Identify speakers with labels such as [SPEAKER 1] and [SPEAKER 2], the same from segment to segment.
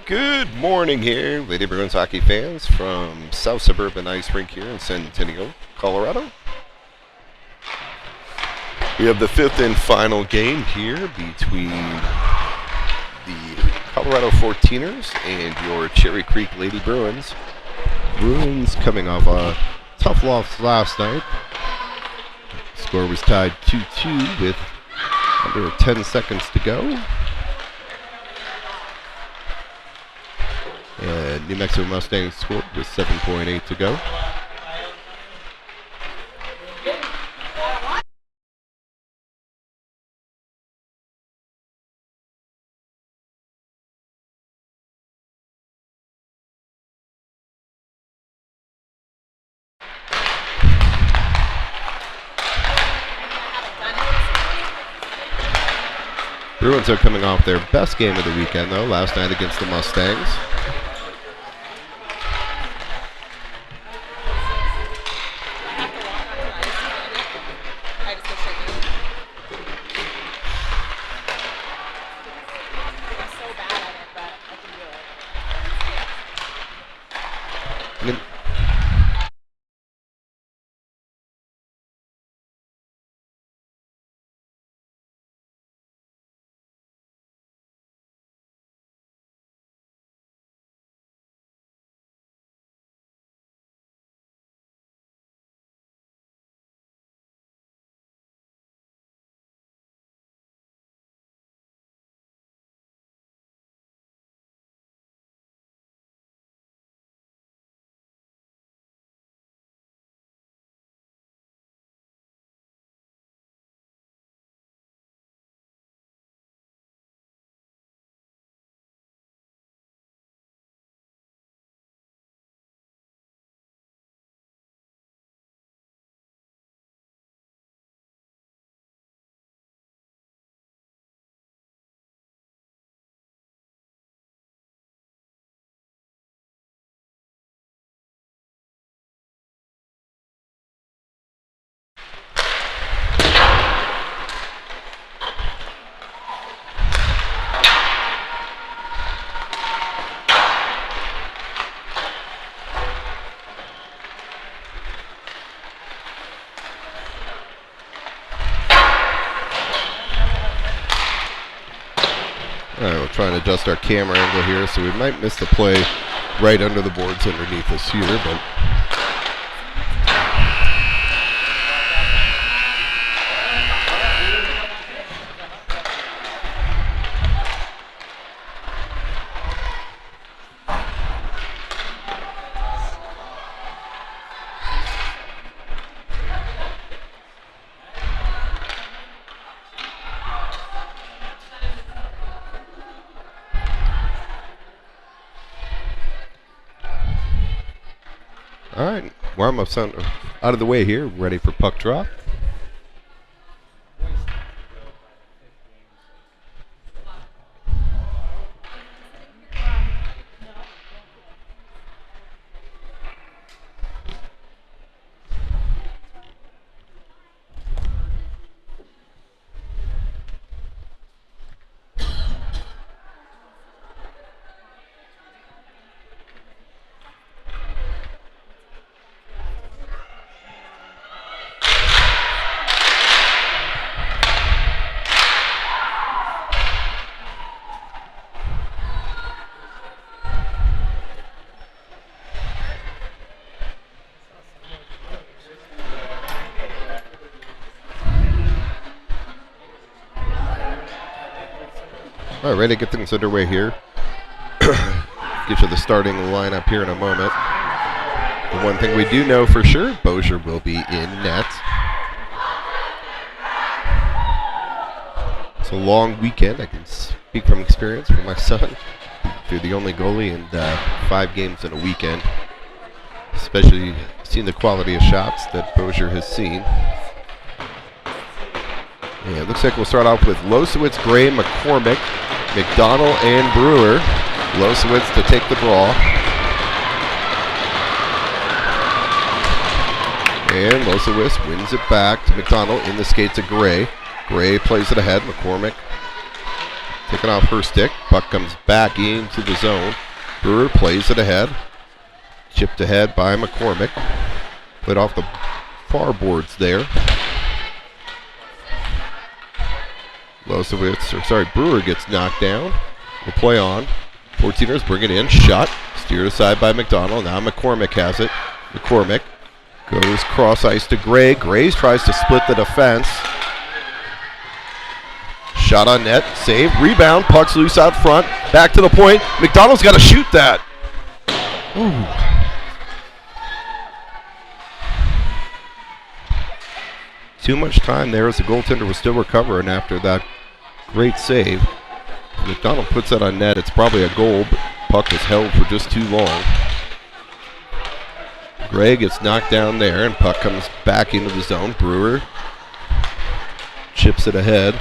[SPEAKER 1] Good morning here, Lady Bruins hockey fans from South Suburban Ice Rink here in Centennial, Colorado. We have the fifth and final game here between the Colorado 14ers and your Cherry Creek Lady Bruins. Bruins coming off a tough loss last night. Score was tied 2-2 with under 10 seconds to go. And New Mexico Mustangs scored with 7.8 to go. Bruins are coming off their best game of the weekend, though, last night against the Mustangs. We're trying to adjust our camera angle here, so we might miss the play right under the boards underneath us here, but all right, warm-up's out of the way here, ready for puck drop. All right, ready to get things underway here. Get you the starting lineup here in a moment. The one thing we do know for sure, Bozier will be in net. It's a long weekend. I can speak from experience for my son. They're the only goalie in 5 games in a weekend. Especially seeing the quality of shots that Bozier has seen. Yeah, it looks like we'll start off with Losowitz, Gray, McCormick, McDonald, and Brewer. Losowitz to take the draw. And Losowitz wins it back to McDonald in the skates of Gray. Gray plays it ahead. McCormick taken off her stick. Puck comes back into the zone. Brewer plays it ahead. Chipped ahead by McCormick. Played off the far boards there. Brewer gets knocked down. We'll play on. 14ers bring it in. Shot. Steered aside by McDonald. Now McCormick has it. McCormick goes cross ice to Gray. Gray tries to split the defense. Shot on net. Save. Rebound. Puck's loose out front. Back to the point. McDonald's got to shoot that. Ooh. Too much time there as the goaltender was still recovering after that great save. McDonald puts that on net. It's probably a goal, but puck was held for just too long. Gray gets knocked down there, and puck comes back into the zone. Brewer chips it ahead.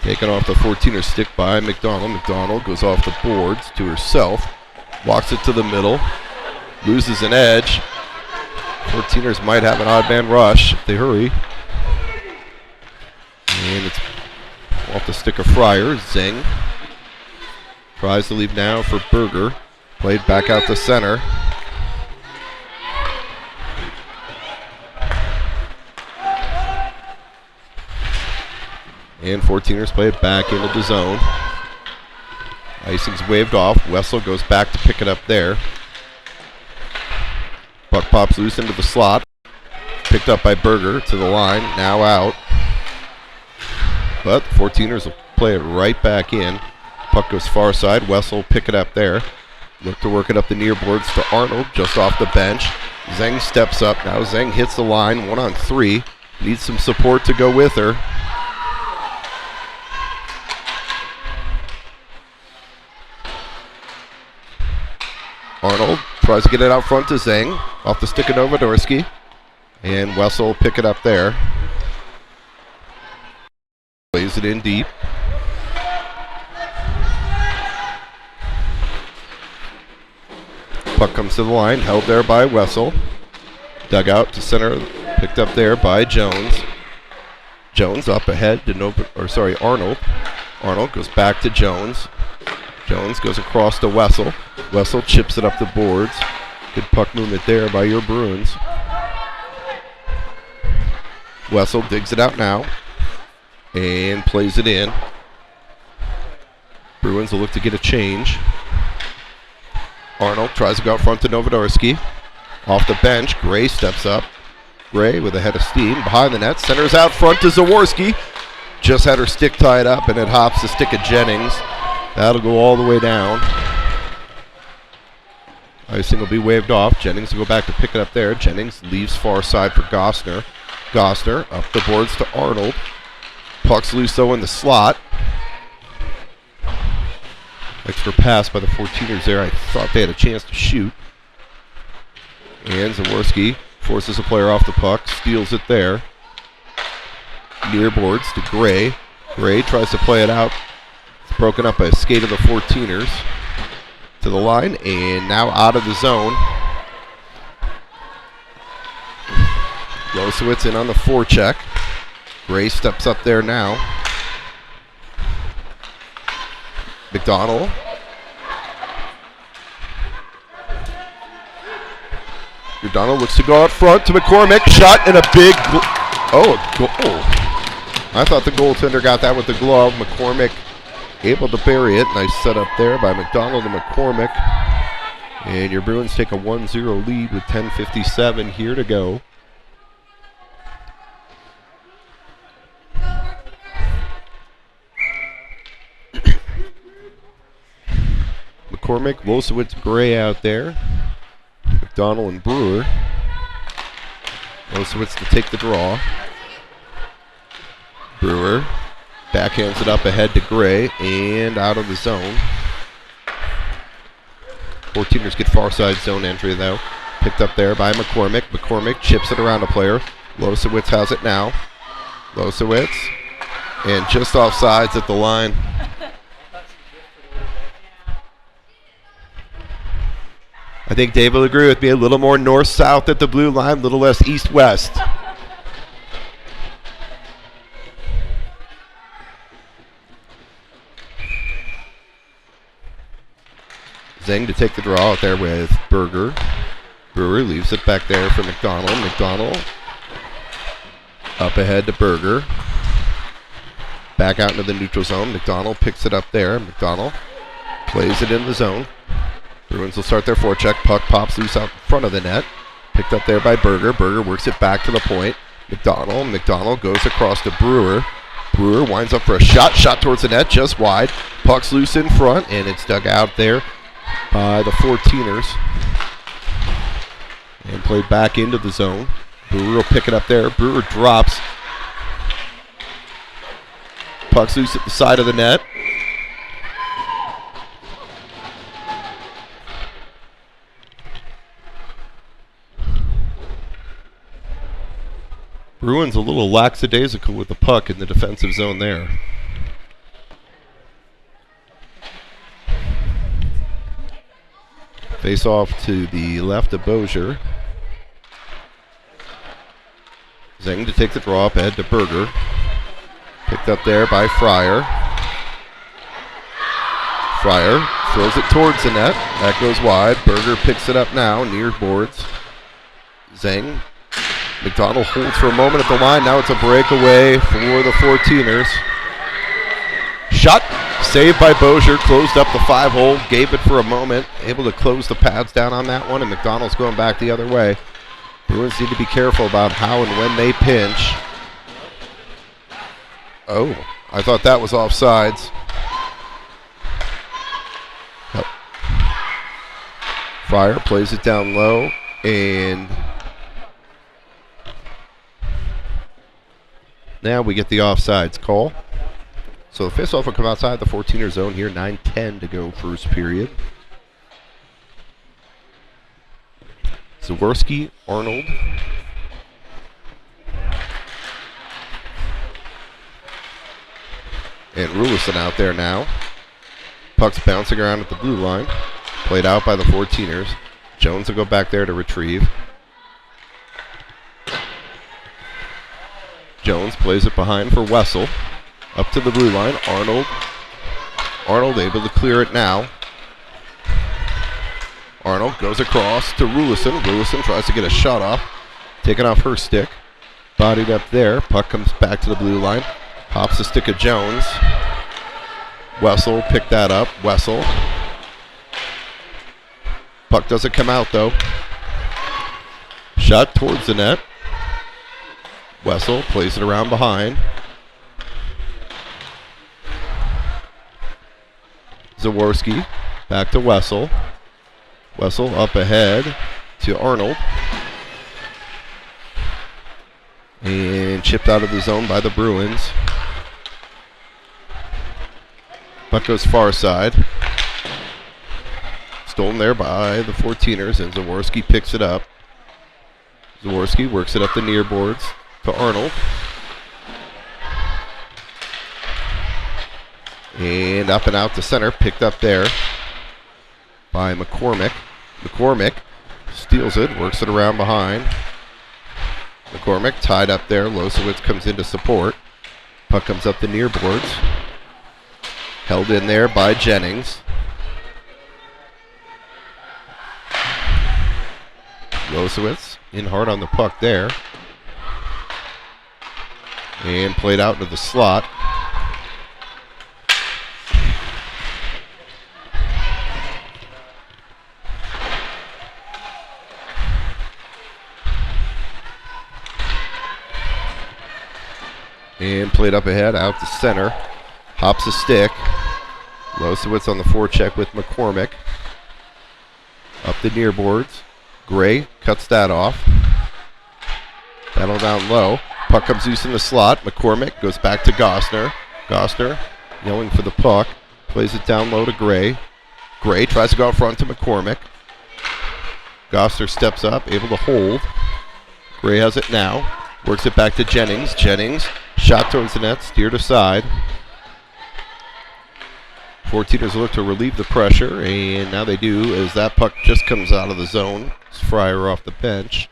[SPEAKER 1] Taken off the 14er stick by McDonald. McDonald goes off the boards to herself. Walks it to the middle. Loses an edge. 14ers might have an odd man rush if they hurry. And it's off the stick of Fryer. Zing tries to leave now for Berger. Played back out to center. And 14ers play it back into the zone. Icing's waved off. Wessel goes back to pick it up there. Puck pops loose into the slot. Picked up by Berger to the line. Now out. But the 14ers will play it right back in. Puck goes far side. Wessel will pick it up there. Look to work it up the near boards to Arnold just off the bench. Zeng steps up. Now Zeng hits the line 1-on-3. Needs some support to go with her. Arnold tries to get it out front to Zeng. Off the stick of Novodorsky. And Wessel will pick it up there. Plays it in deep. Puck comes to the line. Held there by Wessel. Dug out to center. Picked up there by Jones. Jones up ahead to Arnold. Arnold goes back to Jones. Jones goes across to Wessel. Wessel chips it up the boards. Good puck movement there by your Bruins. Wessel digs it out now and plays it in. Bruins will look to get a change. Arnold tries to go out front to Novodorsky. Off the bench, Gray steps up. Gray with a head of steam behind the net. Centers out front to Zaworski. Just had her stick tied up and it hops the stick of Jennings. That'll go all the way down. Icing will be waved off. Jennings will go back to pick it up there. Jennings leaves far side for Gosner. Gosner up the boards to Arnold. Puck's loose though in the slot. Extra pass by the 14ers there. I thought they had a chance to shoot. And Zaworski forces a player off the puck. Steals it there. Near boards to Gray. Gray tries to play it out. It's broken up by a skate of the 14ers. To the line, and now out of the zone. Losowitz in on the forecheck. Gray steps up there now. McDonald. McDonald looks to go out front to McCormick. Shot and a big a goal. I thought the goaltender got that with the glove. McCormick able to bury it. Nice setup there by McDonald and McCormick. And your Bruins take a 1-0 lead with 10:57 here to go. McCormick, Losowitz, Gray out there. McDonald and Brewer. Losowitz to take the draw. Brewer backhands it up ahead to Gray and out of the zone. 14ers get far side zone entry though. Picked up there by McCormick. McCormick chips it around a player. Losowitz has it now. Losowitz. And just off sides at the line. I think Dave will agree with me. A little more north-south at the blue line, a little less east-west. Zeng to take the draw out there with Berger. Brewer leaves it back there for McDonald. McDonald up ahead to Berger. Back out into the neutral zone. McDonald picks it up there. McDonald plays it in the zone. Bruins will start their forecheck. Puck pops loose out in front of the net. Picked up there by Berger. Berger works it back to the point. McDonald goes across to Brewer. Brewer winds up for a shot. Shot towards the net, just wide. Puck's loose in front, and it's dug out there by the 14ers. And played back into the zone. Brewer will pick it up there. Brewer drops. Puck's loose at the side of the net. Bruins a little lackadaisical with the puck in the defensive zone there. Face off to the left of Bozier. Zeng to take the draw up ahead to Berger. Picked up there by Fryer. Fryer throws it towards the net. That goes wide. Berger picks it up now, near boards. Zeng. McDonald holds for a moment at the line. Now it's a breakaway for the 14ers. Shot saved by Bozier. Closed up the 5-hole. Gave it for a moment. Able to close the pads down on that one. And McDonald's going back the other way. Bruins need to be careful about how and when they pinch. Oh, I thought that was offsides. Fryer plays it down low. And now we get the offsides call. So the faceoff will come outside the 14er zone here. 9:10 to go first period. Zaworski, Arnold. And Rulison out there now. Puck's bouncing around at the blue line. Played out by the 14ers. Jones will go back there to retrieve. Jones plays it behind for Wessel. Up to the blue line. Arnold able to clear it now. Arnold goes across to Rulison. Rulison tries to get a shot off. Taken off her stick. Bodied up there. Puck comes back to the blue line. Pops the stick of Jones. Wessel picked that up. Wessel. Puck doesn't come out though. Shot towards the net. Wessel plays it around behind. Zaworski back to Wessel. Wessel up ahead to Arnold. And chipped out of the zone by the Bruins. Puck goes far side. Stolen there by the 14ers, and Zaworski picks it up. Zaworski works it up the near boards to Arnold. And up and out to center, picked up there by McCormick. McCormick steals it, works it around behind. McCormick tied up there. Losowitz comes in to support. Puck comes up the near boards. Held in there by Jennings. Losowitz in hard on the puck there. And played out into the slot. And played up ahead, out to center. Hops a stick. Losowitz on the forecheck with McCormick. Up the near boards. Gray cuts that off. Battle down low. Puck comes loose in the slot. McCormick goes back to Gosner. Gosner yelling for the puck. Plays it down low to Gray. Gray tries to go out front to McCormick. Gosner steps up, able to hold. Gray has it now. Works it back to Jennings. Jennings, shot towards the net, steered aside. 14ers look to relieve the pressure, and now they do as that puck just comes out of the zone. It's Fryer off the bench.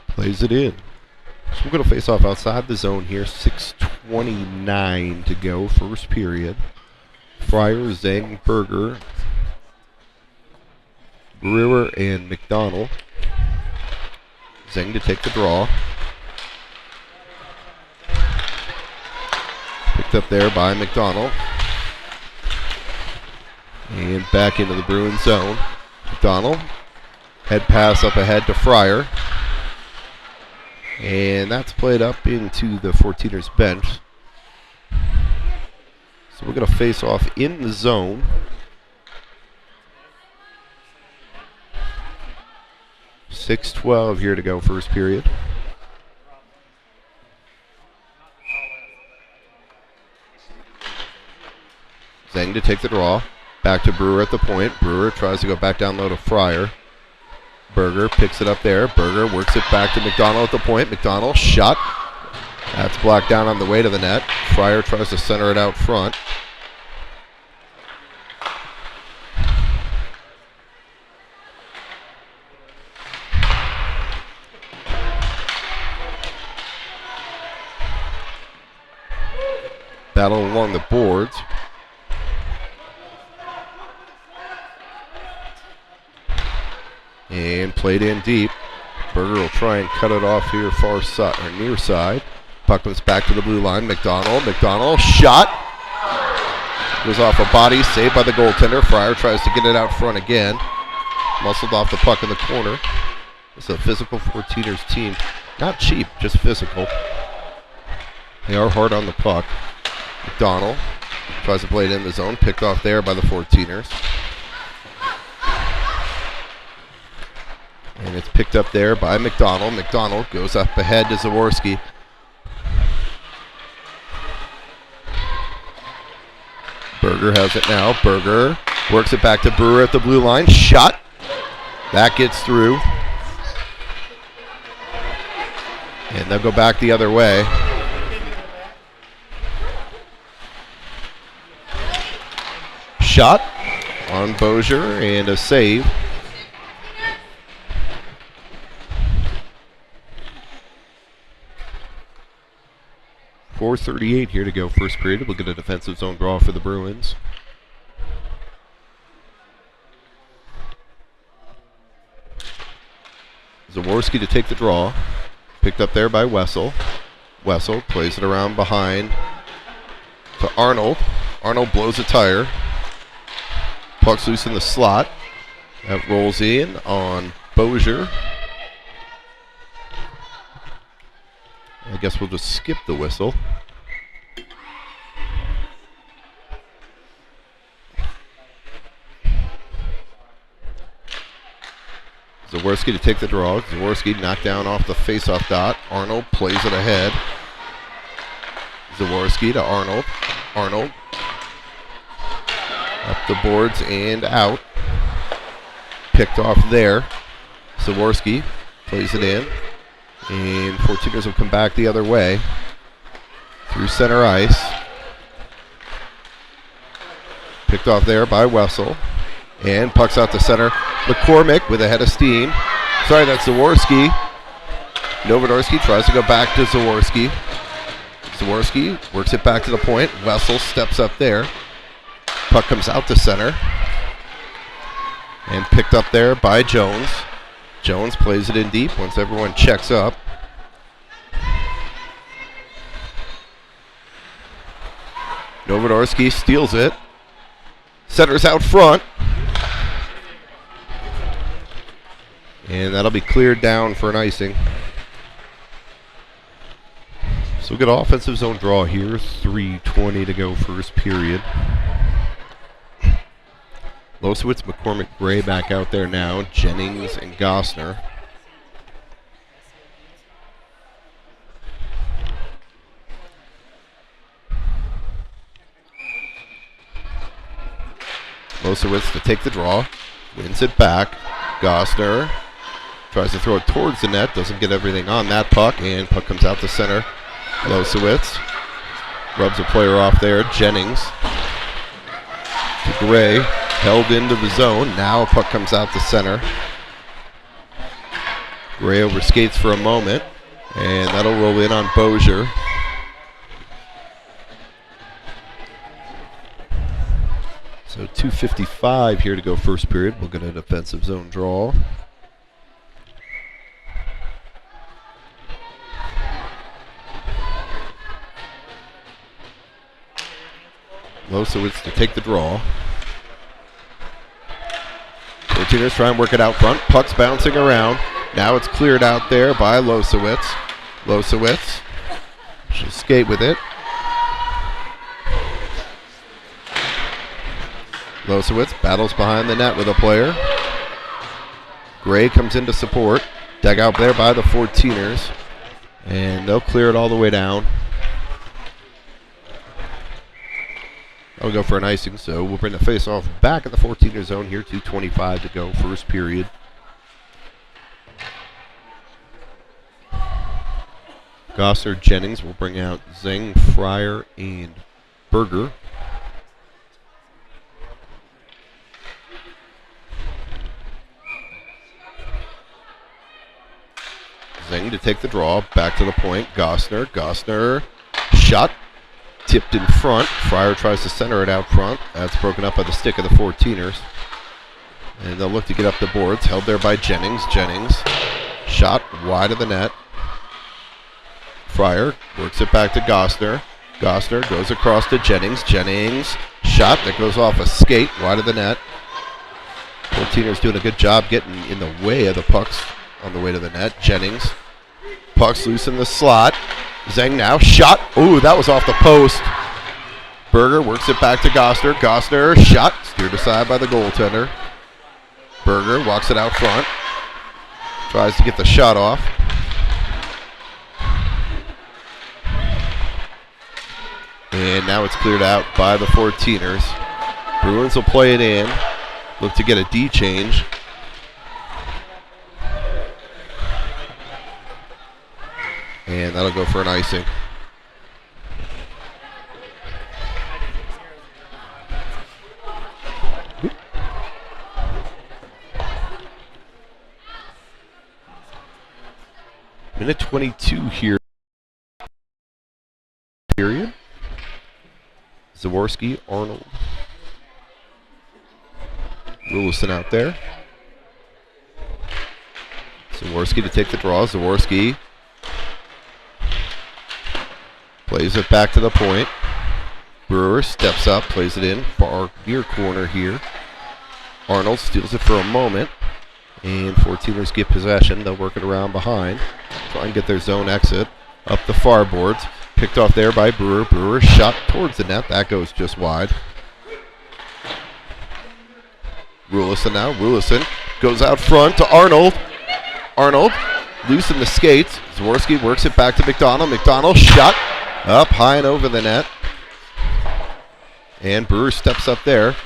[SPEAKER 1] Plays it in. So we're going to face off outside the zone here. 6:29 to go, first period. Fryer, Zeng, Berger, Brewer and McDonald. Zeng to take the draw. Picked up there by McDonald. And back into the Bruins zone. McDonald. Head pass up ahead to Fryer. And that's played up into the 14ers bench. So we're going to face off in the zone. 6:12 here to go, first period. Zeng to take the draw. Back to Brewer at the point. Brewer tries to go back down low to Fryer. Berger picks it up there. Berger works it back to McDonald at the point. McDonald shot. That's blocked down on the way to the net. Fryer tries to center it out front. Battle along the boards. And played in deep. Berger will try and cut it off here far side or near side. Puck comes back to the blue line. McDonald shot. Goes off a body, saved by the goaltender. Fryer tries to get it out front again. Muscled off the puck in the corner. It's a physical 14ers team. Not cheap, just physical. They are hard on the puck. McDonald tries to play it in the zone. Picked off there by the 14ers. And it's picked up there by McDonald. McDonald goes up ahead to Zaworski. Berger has it now. Berger works it back to Brewer at the blue line. Shot. That gets through. And they'll go back the other way. Shot on Bozier and a save. .438 here to go, first period. We'll get a defensive zone draw for the Bruins. Zaworski to take the draw. Picked up there by Wessel. Wessel plays it around behind to Arnold. Arnold blows a tire. Puck's loose in the slot. That rolls in on Bozier. I guess we'll just skip the whistle. Zaworski to take the draw. Zaworski knocked down off the face-off dot. Arnold plays it ahead. Zaworski to Arnold. Arnold up the boards and out. Picked off there. Zaworski plays it in. And 14ers will come back the other way. Through center ice. Picked off there by Wessel. And pucks out to center. McCormick with a head of steam. Sorry, that's Zaworski. Novodorsky tries to go back to Zaworski. Zaworski works it back to the point. Wessel steps up there. Puck comes out to center. And picked up there by Jones. Jones plays it in deep once everyone checks up. Novodorsky steals it. Centers out front. And that'll be cleared down for an icing. So we'll get an offensive zone draw here. 3:20 to go first period. Losowitz, McCormick, Gray back out there now. Jennings and Gosner. Losowitz to take the draw. Wins it back. Gosner tries to throw it towards the net. Doesn't get everything on that puck. And puck comes out to center. Losowitz rubs a player off there. Jennings to Gray. Held into the zone. Now a puck comes out to center. Gray overskates for a moment. And that'll roll in on Bozier. So 2:55 here to go first period. We'll get a defensive zone draw. Losowitz to take the draw. 14ers try and work it out front. Puck's bouncing around. Now it's cleared out there by Losowitz. Losowitz should skate with it. Losowitz battles behind the net with a player. Gray comes in to support. Dug out there by the 14ers. And they'll clear it all the way down. I'll go for an icing, so we'll bring the face-off back at the 14er zone here. 2:25 to go, first period. Gosser, Jennings will bring out Zeng, Fryer, and Berger. Zeng to take the draw, back to the point. Gosner, shot. Tipped in front. Fryer tries to center it out front. That's broken up by the stick of the 14ers. And they'll look to get up the boards. Held there by Jennings. Jennings. Shot wide of the net. Fryer works it back to Gosner. Gosner goes across to Jennings. Jennings. Shot that goes off a skate wide of the net. 14ers doing a good job getting in the way of the pucks on the way to the net. Jennings. Puck's loose in the slot. Zeng now, shot. Ooh, that was off the post. Berger works it back to Gosner. Gosner, shot. Steered aside by the goaltender. Berger walks it out front. Tries to get the shot off. And now it's cleared out by the 14ers. Bruins will play it in. Look to get a D change. And that'll go for an icing. Minute 22 here. Period. Zaworski, Arnold. Rulison out there. Zaworski to take the draw. Zaworski plays it back to the point. Brewer steps up, plays it in, far near corner here. Arnold steals it for a moment, and 14ers get possession. They'll work it around behind, try and get their zone exit up the far boards. Picked off there by Brewer. Brewer shot towards the net. That goes just wide. Rulison now. Rulison goes out front to Arnold. Arnold loose in the skates. Zaworski works it back to McDonald. McDonald shot up high and over the net. And Brewer steps up there.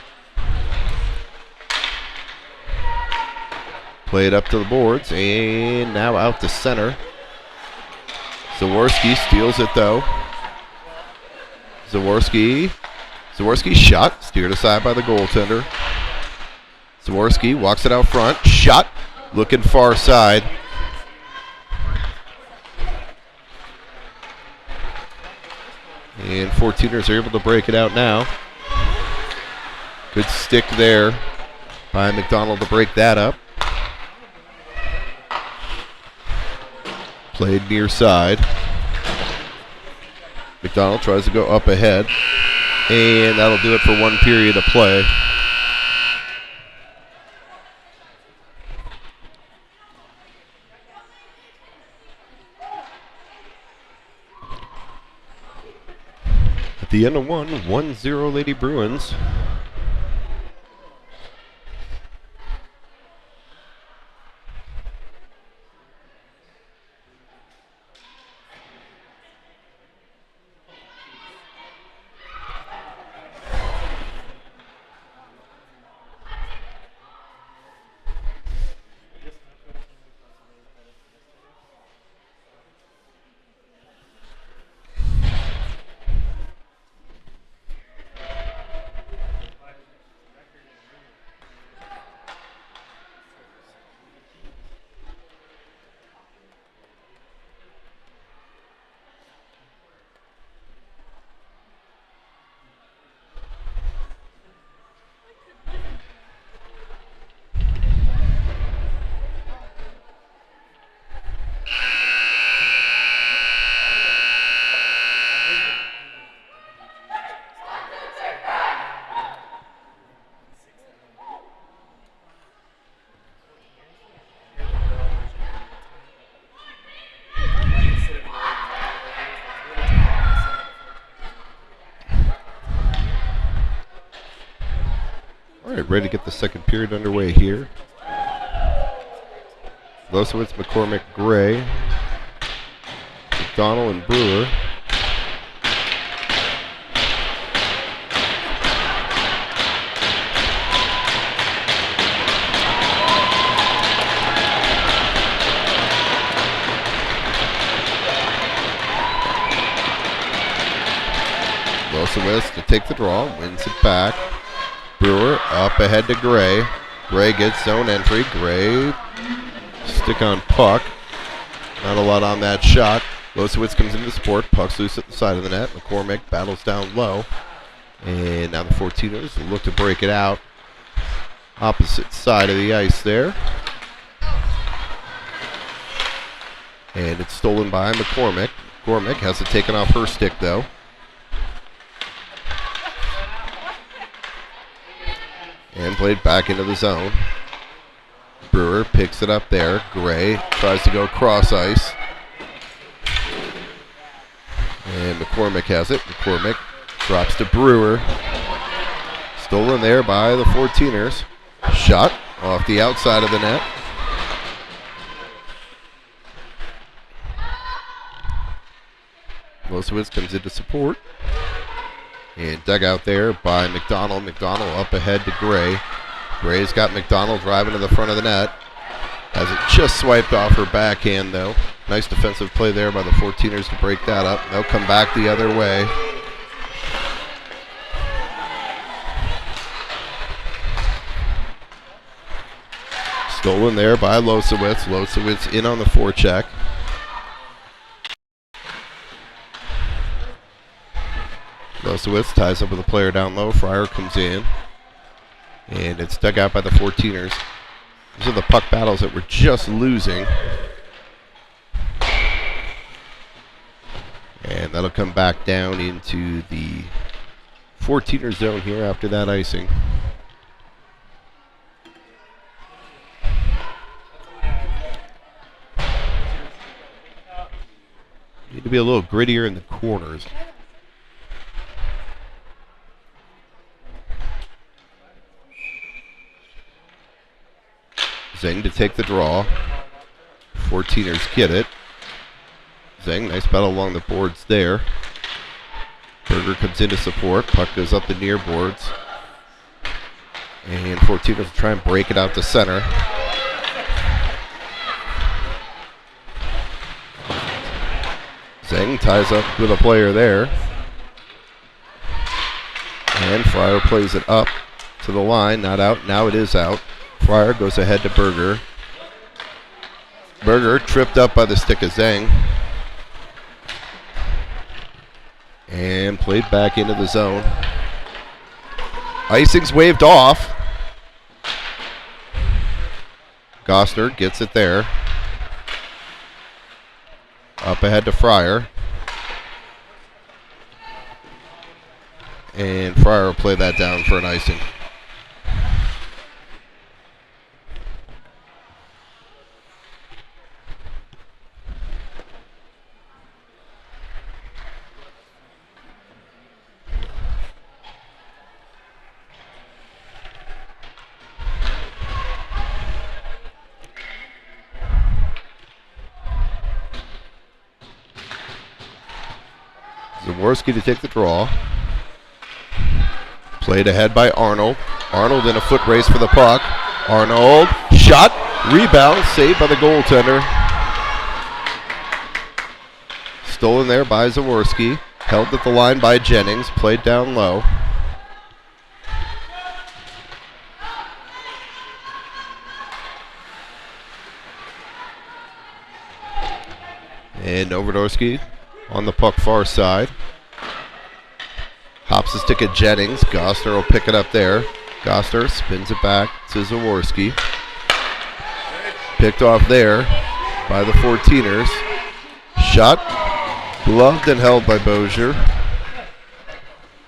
[SPEAKER 1] Played up to the boards. And now out to center. Zaworski steals it though. Zaworski shot. Steered aside by the goaltender. Zaworski walks it out front. Shot. Looking far side. And 14ers are able to break it out now. Good stick there by McDonald to break that up. Played near side. McDonald tries to go up ahead. And that'll do it for one period of play. At the end of 1-0 Lady Bruins. All right, ready to get the second period underway here. Losowitz, McCormick, Gray, McDonald, and Brewer. Losowitz to take the draw, wins it back. Brewer up ahead to Gray. Gray gets zone entry. Gray stick on puck. Not a lot on that shot. Losowitz comes into support. Puck's loose at the side of the net. McCormick battles down low. And now the 14ers will look to break it out. Opposite side of the ice there. And it's stolen by McCormick. McCormick has it taken off her stick though. And played back into the zone. Brewer picks it up there. Gray tries to go cross ice. And McCormick has it. McCormick drops to Brewer. Stolen there by the 14ers. Shot off the outside of the net. Losowitz comes into support. And dug out there by McDonald. McDonald up ahead to Gray. Gray's got McDonald driving to the front of the net. Has it just swiped off her backhand, though. Nice defensive play there by the 14ers to break that up. They'll come back the other way. Stolen there by Losowitz. Losowitz in on the forecheck. Losowitz ties up with a player down low. Fryer comes in. And it's dug out by the 14ers. These are the puck battles that we're just losing. And that'll come back down into the 14er zone here after that icing. Need to be a little grittier in the corners. Zeng to take the draw. 14ers get it. Zeng, nice battle along the boards there. Berger comes into support. Puck goes up the near boards. And 14ers will try and break it out to center. Zeng ties up with a player there. And Fryer plays it up to the line. Not out. Now it is out. Fryer goes ahead to Berger. Berger tripped up by the stick of Zeng. And played back into the zone. Icing's waved off. Gostner gets it there. Up ahead to Fryer. And Fryer will play that down for an icing. Zaworski to take the draw. Played ahead by Arnold. Arnold in a foot race for the puck. Arnold, shot, rebound, saved by the goaltender. Stolen there by Zaworski. Held at the line by Jennings. Played down low. And Novodorski on the puck far side. Hops the stick at Jennings. Gostner will pick it up there. Gostner spins it back to Zaworski. Picked off there by the 14ers. Shot. Gloved and held by Bozier.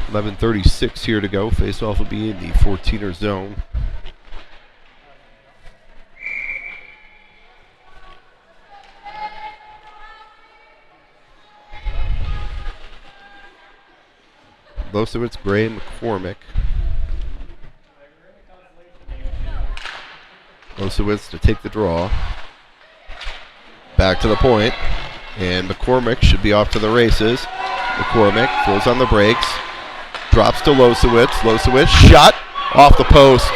[SPEAKER 1] 11:36 here to go. Face-off will be in the 14er zone. Losowitz, Gray, McCormick. Losowitz to take the draw. Back to the point. And McCormick should be off to the races. McCormick throws on the brakes. Drops to Losowitz. Losowitz shot off the post.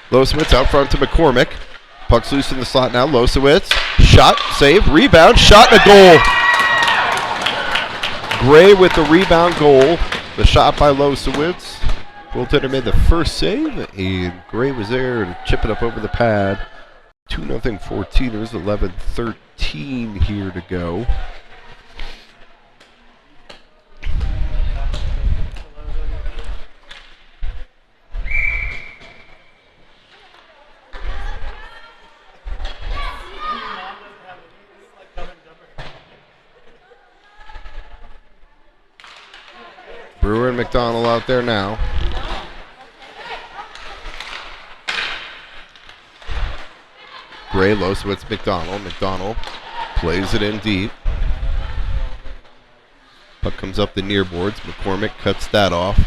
[SPEAKER 1] Losowitz out front to McCormick. Puck's loose in the slot now. Losowitz. Shot, save, rebound, shot, and a goal. Gray with the rebound goal. The shot by Losowitz. Goaltender made the first save, and Gray was there to chip it up over the pad. 2-0 14ers, 11-13 here to go. Brewer and McDonald out there now. Gray, Losowitz, McDonald. McDonald plays it in deep. Puck comes up the near boards. McCormick cuts that off.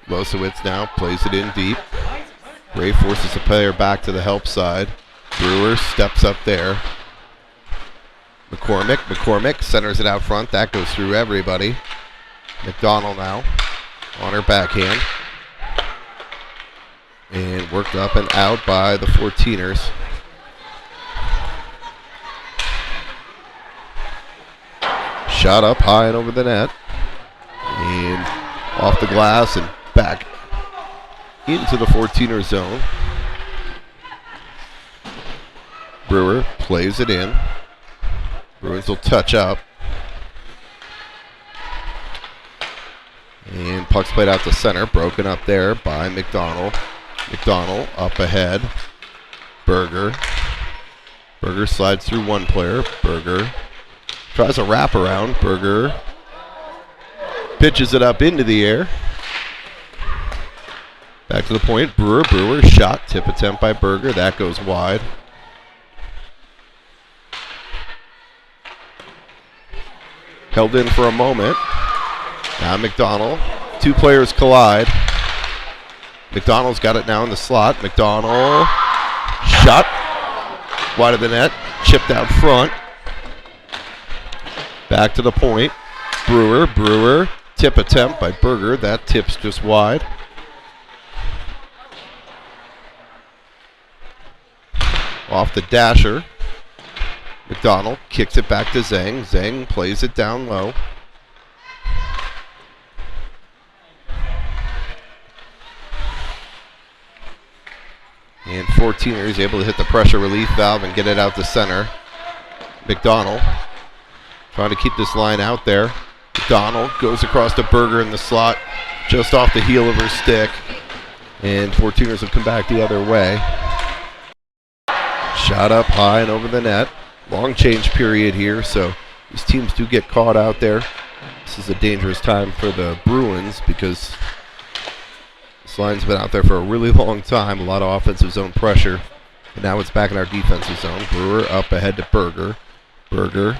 [SPEAKER 1] Losowitz now plays it in deep. Gray forces the player back to the help side. Brewer steps up there. McCormick centers it out front. That goes through everybody. McDonald now on her backhand. And worked up and out by the 14ers. Shot up high and over the net. And off the glass and back into the 14er zone. Brewer plays it in. Bruins will touch up. And puck's played out to center. Broken up there by McDonald. McDonald up ahead. Berger. Berger slides through one player. Berger tries a wraparound. Berger pitches it up into the air. Back to the point. Brewer shot. Tip attempt by Berger. That goes wide. Held in for a moment. Now McDonald. Two players collide. McDonald's got it now in the slot. McDonald shot wide of the net. Chipped out front. Back to the point. Brewer. Tip attempt by Berger. That tip's just wide. Off the dasher. McDonald kicks it back to Zhang. Zhang plays it down low. And 14er is able to hit the pressure relief valve and get it out to center. McDonald trying to keep this line out there. McDonald goes across to Berger in the slot, just off the heel of her stick. And 14ers will come back the other way. Shot up high and over the net. Long change period here, so these teams do get caught out there. This is a dangerous time for the Bruins because this line's been out there for a really long time. A lot of offensive zone pressure. And now it's back in our defensive zone. Brewer up ahead to Berger. Berger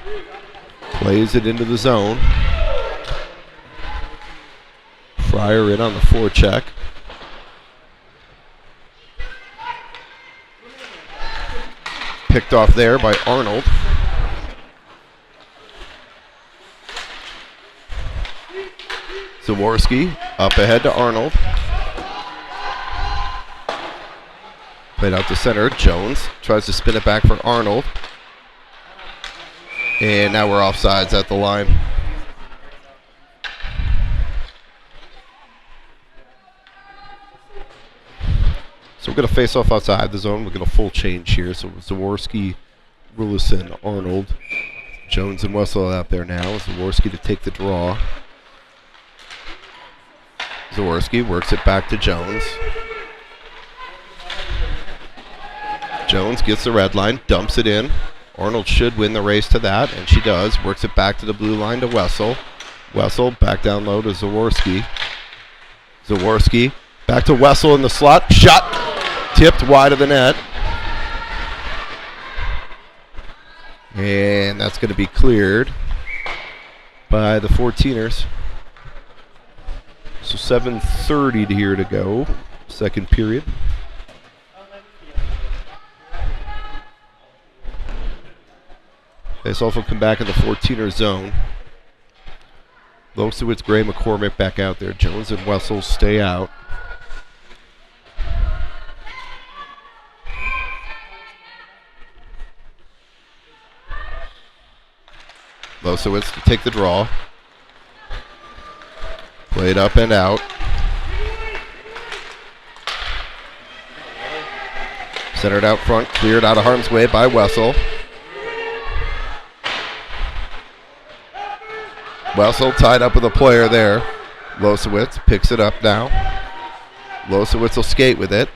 [SPEAKER 1] plays it into the zone. Fryer in on the forecheck. Picked off there by Arnold. Zaworski up ahead to Arnold. Played out to center. Jones tries to spin it back for Arnold. And now we're offsides at the line. So we're going to face off outside the zone. We'll get a full change here. So Zaworski, Rulison, Arnold, Jones and Wessel out there now. Zaworski to take the draw. Zaworski works it back to Jones. Jones gets the red line, dumps it in. Arnold should win the race to that, and she does. Works it back to the blue line to Wessel. Wessel back down low to Zaworski. Zaworski back to Wessel in the slot. Shot tipped wide of the net. And that's going to be cleared by the 14ers. So 7:30 here to go, second period. Faceoff will come back in the 14er zone. Losowitz, Gray, McCormick back out there. Jones and Wessel stay out. Losowitz to take the draw. Played up and out. Centered out front, cleared out of harm's way by Wessel. Wessel tied up with a player there. Losowitz picks it up now. Losowitz will skate with it.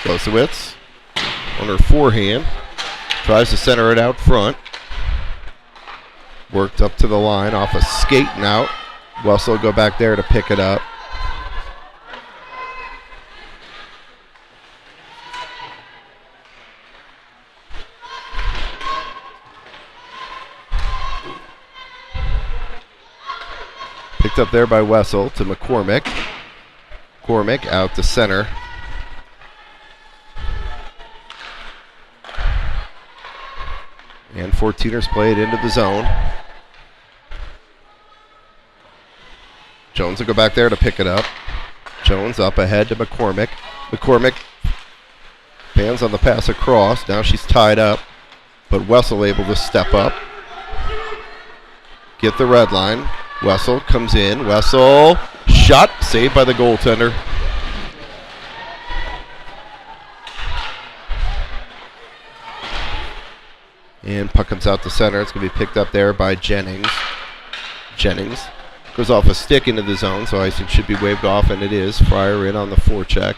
[SPEAKER 1] Losowitz on her forehand. Tries to center it out front. Worked up to the line off a skate and out. Wessel will go back there to pick it up. Picked up there by Wessel to McCormick. McCormick out to center. And 14ers play it into the zone. Jones will go back there to pick it up. Jones up ahead to McCormick. McCormick bands on the pass across. Now she's tied up, but Wessel able to step up. Get the red line. Wessel comes in. Wessel shot, saved by the goaltender. And puck comes out to center. It's going to be picked up there by Jennings. Jennings goes off a stick into the zone, so icing should be waved off, and it is. Fryer in on the forecheck.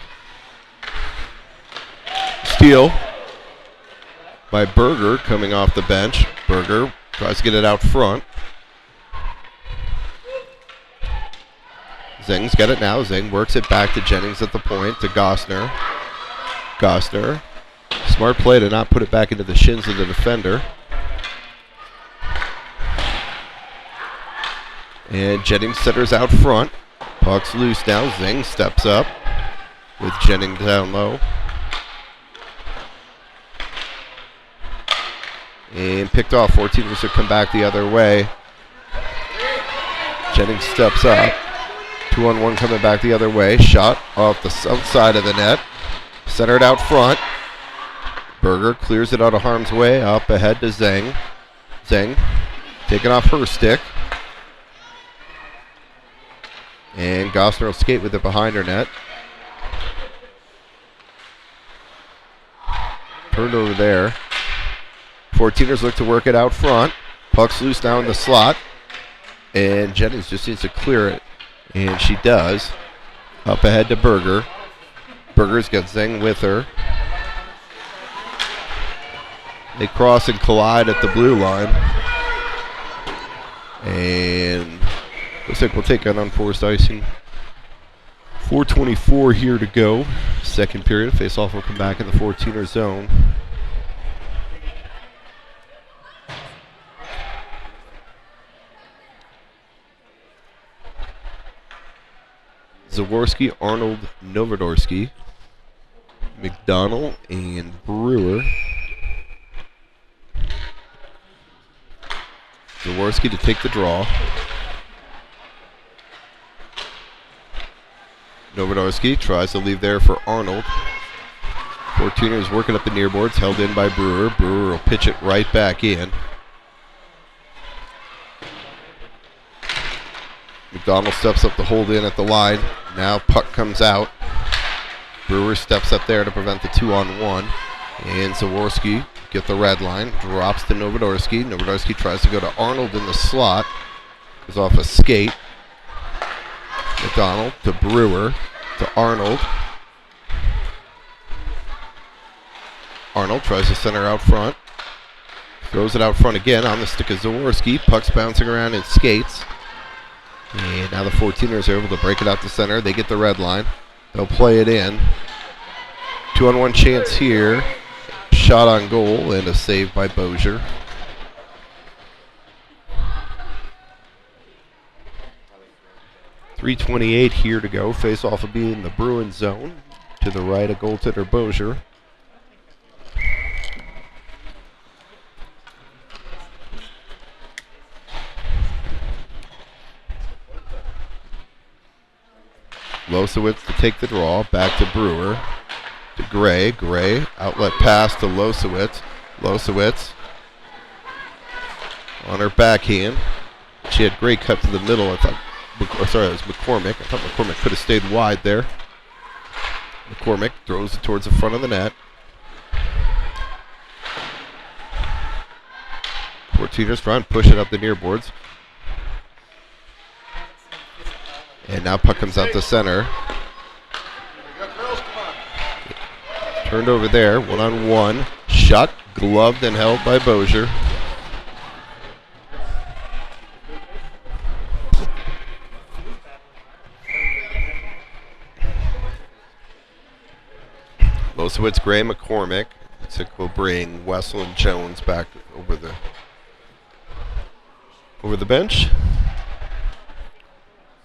[SPEAKER 1] Steal by Berger coming off the bench. Berger tries to get it out front. Zeng's got it now. Zeng works it back to Jennings at the point to Gosner. Gosner. Smart play to not put it back into the shins of the defender. And Jennings centers out front. Puck's loose now. Zeng steps up with Jennings down low. And picked off. 14ers will come back the other way. Jennings steps up. 2-on-1 coming back the other way. Shot off the south side of the net. Centered out front. Berger clears it out of harm's way. Up ahead to Zeng. Zeng taking off her stick. And Gosner will skate with it behind her net. Turned over there. 14ers look to work it out front. Puck's loose now in the slot. And Jennings just needs to clear it. And she does. Up ahead to Berger. Berger's got Zeng with her. They cross and collide at the blue line. And looks like we'll take an unforced icing. 4:24 here to go. Second period. Face-off will come back in the 14er zone. Zaworski, Arnold, Novodorsky, McDonald, and Brewer. Zaworski to take the draw. Novodorsky tries to leave there for Arnold. 14ers working up the near boards, held in by Brewer. Brewer will pitch it right back in. McDonald steps up to hold in at the line. Now puck comes out. Brewer steps up there to prevent the 2-on-1. And Zaworski get the red line. Drops to Novodorsky. Novodorsky tries to go to Arnold in the slot. Goes off a skate. McDonald to Brewer to Arnold. Arnold tries to center out front. Throws it out front again on the stick of Zaworski. Puck's bouncing around in skates. And now the 14ers are able to break it out to center. They get the red line. They'll play it in. 2-on-1 chance here. Shot on goal and a save by Bozier. .328 here to go. Face-off will be in the Bruins zone. To the right of goaltender Bozier. Losowitz to take the draw. Back to Brewer. To Gray. Gray. Outlet pass to Losowitz. Losowitz on her backhand. She had Gray cut to the middle. I thought, it was McCormick. I thought McCormick could have stayed wide there. McCormick throws it towards the front of the net. 14ers trying to push it up the near boards. And now puck comes out the center. Turned over there, one-on-one. Shot, gloved and held by Bozier. Losowitz, Gray, McCormick. Sick will bring Wessel and Jones back over the bench.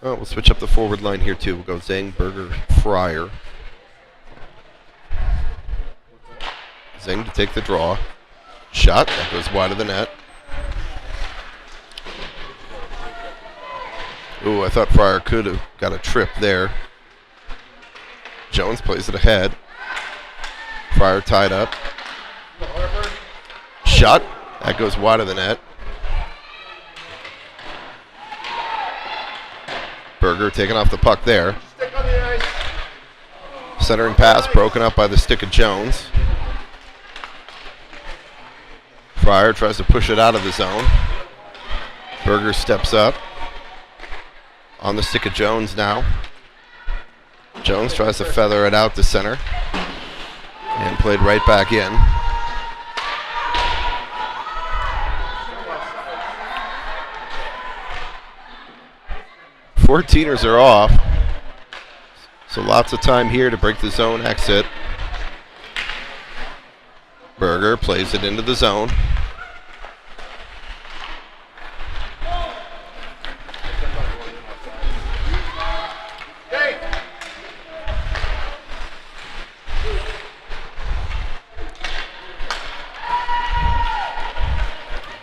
[SPEAKER 1] Oh, we'll switch up the forward line here too. We'll go Zeng, Berger, Fryer. Zeng to take the draw. Shot, that goes wide of the net. Ooh, I thought Fryer could have got a trip there. Jones plays it ahead. Fryer tied up. Shot, that goes wide of the net. Berger taking off the puck there. Centering pass broken up by the stick of Jones. Fryer tries to push it out of the zone. Berger steps up. On the stick of Jones now. Jones tries to feather it out to center. And played right back in. Fourteeners are off. So lots of time here to break the zone exit. Berger plays it into the zone.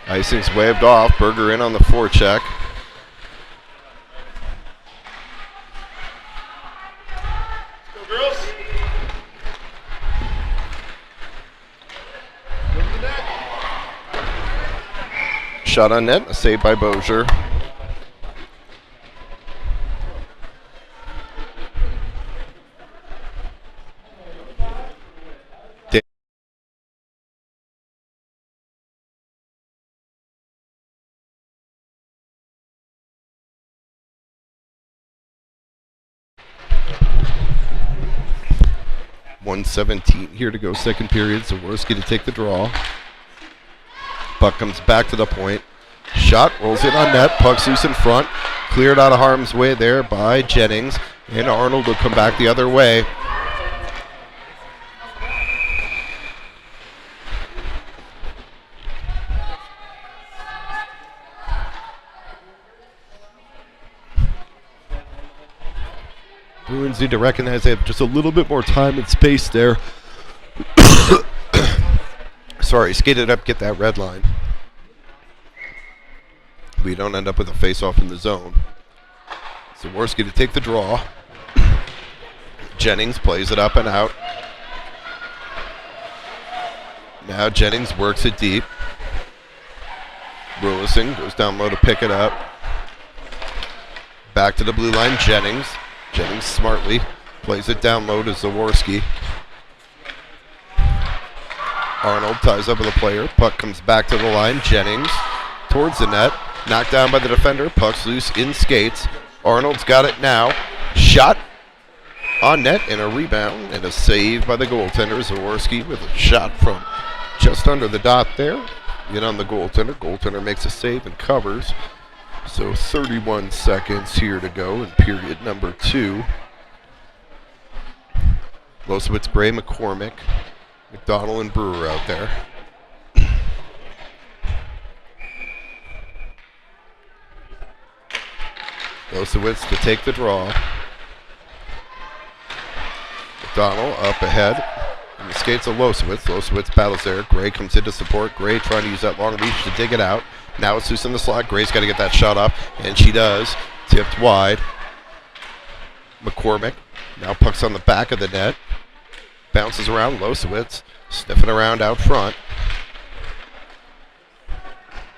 [SPEAKER 1] Icing's waved off. Berger in on the forecheck. Shot on net, a save by Bozier. .117 here to go, second period. Zaworski to take the draw. Puck comes back to the point. Shot, rolls in on net. Puck's loose in front. Cleared out of harm's way there by Jennings. And Arnold will come back the other way. Bruins need to recognize they have just a little bit more time and space there. Sorry, skate it up, get that red line. We don't end up with a face-off in the zone. Zaworski to take the draw. Jennings plays it up and out. Now Jennings works it deep. Burleson goes down low to pick it up. Back to the blue line, Jennings. Jennings smartly plays it down low to Zaworski. Arnold ties up with a player. Puck comes back to the line. Jennings towards the net. Knocked down by the defender. Puck's loose in skates. Arnold's got it now. Shot on net and a rebound and a save by the goaltender. Zaworski with a shot from just under the dot there. In on the goaltender. Goaltender makes a save and covers. So 31 seconds here to go in period number 2. Losowitz, Gray, McCormick, McDonald, and Brewer out there. Losowitz to take the draw. McDonald up ahead. And the skates of Losowitz. Losowitz battles there. Gray comes in to support. Gray trying to use that long reach to dig it out. Now it's loose in the slot. Gray's got to get that shot up, and she does. Tipped wide. McCormick. Now puck's on the back of the net. Bounces around. Losowitz sniffing around out front.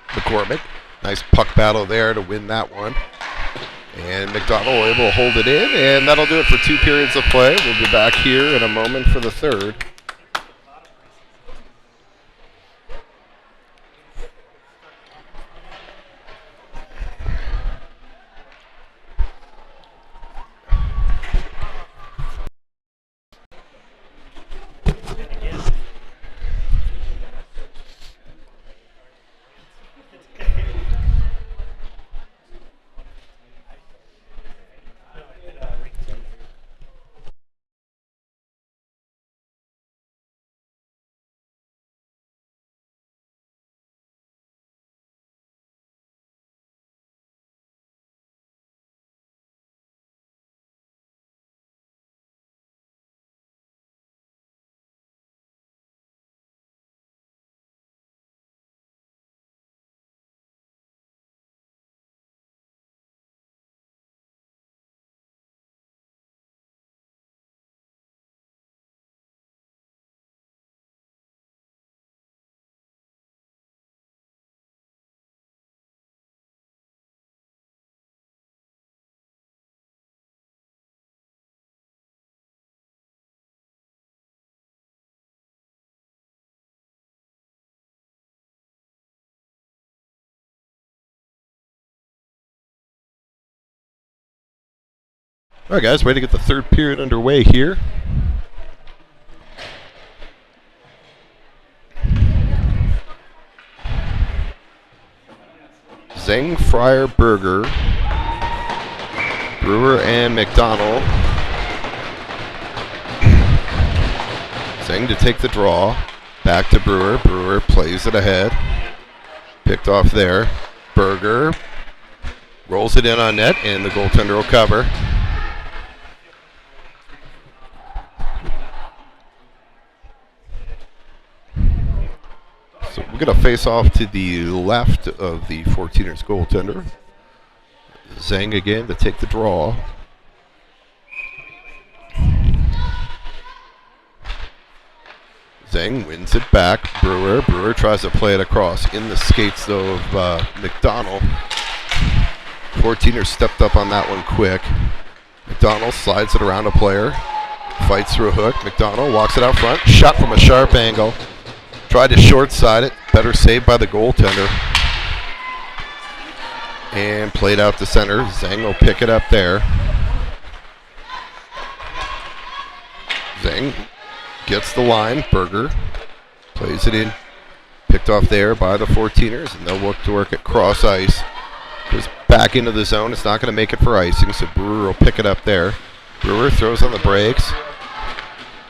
[SPEAKER 1] McCormick. Nice puck battle there to win that one. And McDonald able to hold it in, and that'll do it for 2 periods of play. We'll be back here in a moment for the third. All right, guys, ready to get the third period underway here. Zeng, Fryer, Berger, Brewer, and McDonald. Zeng to take the draw. Back to Brewer. Brewer plays it ahead. Picked off there. Berger rolls it in on net, and the goaltender will cover. So we're going to face off to the left of the 14ers goaltender. Zeng again to take the draw. Zeng wins it back. Brewer. Brewer tries to play it across. In the skates, though, of McDonald. 14ers stepped up on that one quick. McDonald slides it around a player. Fights through a hook. McDonald walks it out front. Shot from a sharp angle. Tried to short side it. Better saved by the goaltender. And played out to center. Zeng will pick it up there. Zeng gets the line. Berger plays it in. Picked off there by the 14ers, and they'll look to work at cross ice. Goes back into the zone. It's not going to make it for icing, so Brewer will pick it up there. Brewer throws on the brakes.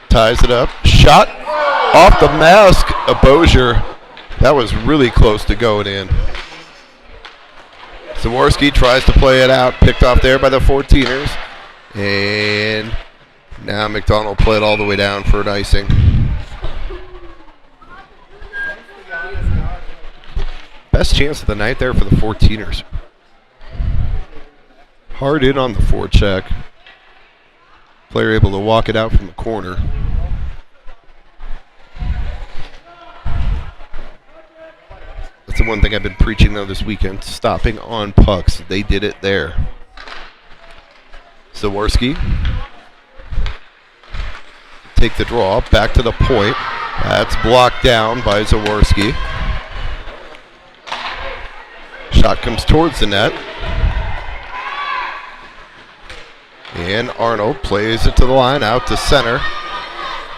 [SPEAKER 1] Ties it up. Shot off the mask of Bozier. That was really close to going in. Zaworski tries to play it out. Picked off there by the 14ers. And now McDonald played all the way down for an icing. Best chance of the night there for the 14ers. Hard in on the forecheck. Player able to walk it out from the corner. That's the one thing I've been preaching though this weekend. Stopping on pucks. They did it there. Zaworski. Take the draw. Back to the point. That's blocked down by Zaworski. Shot comes towards the net. And Arnold plays it to the line, out to center.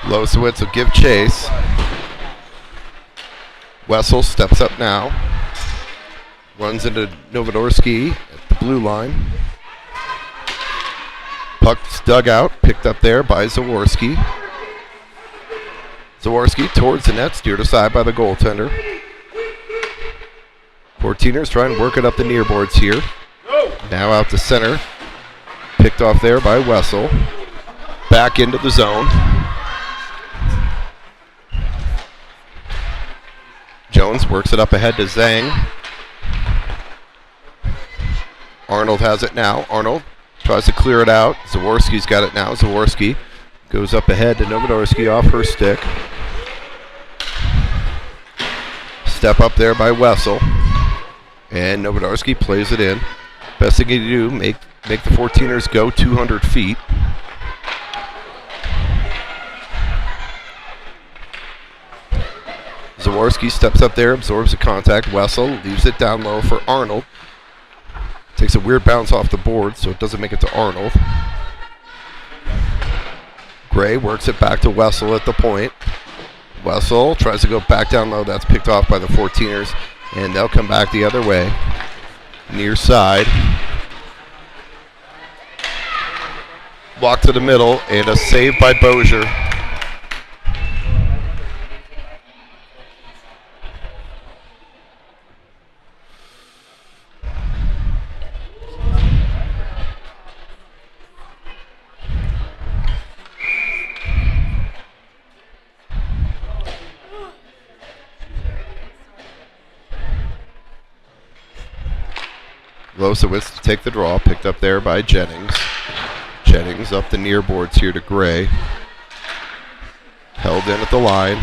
[SPEAKER 1] Losowitz will give chase. Wessel steps up now. Runs into Novodorski at the blue line. Puck's dug out, picked up there by Zaworski. Zaworski towards the net, steered aside by the goaltender. 14ers try and work it up the near boards here. Now out to center. Picked off there by Wessel. Back into the zone. Jones works it up ahead to Zeng. Arnold has it now. Arnold Tries to clear it out. Zaworski's got it now. Zaworski goes up ahead to Novodorski off her stick. Step up there by Wessel. And Novodorski plays it in. Best thing you do, make the 14ers go 200 feet. Zaworski steps up there, absorbs the contact. Wessel leaves it down low for Arnold. Takes a weird bounce off the board, so it doesn't make it to Arnold. Gray works it back to Wessel at the point. Wessel tries to go back down low. That's picked off by the 14ers, and they'll come back the other way. Near side. Walk to the middle, and a save by Bozier. Losowitz to take the draw, picked up there by Jennings. Jennings up the near boards here to Gray. Held in at the line.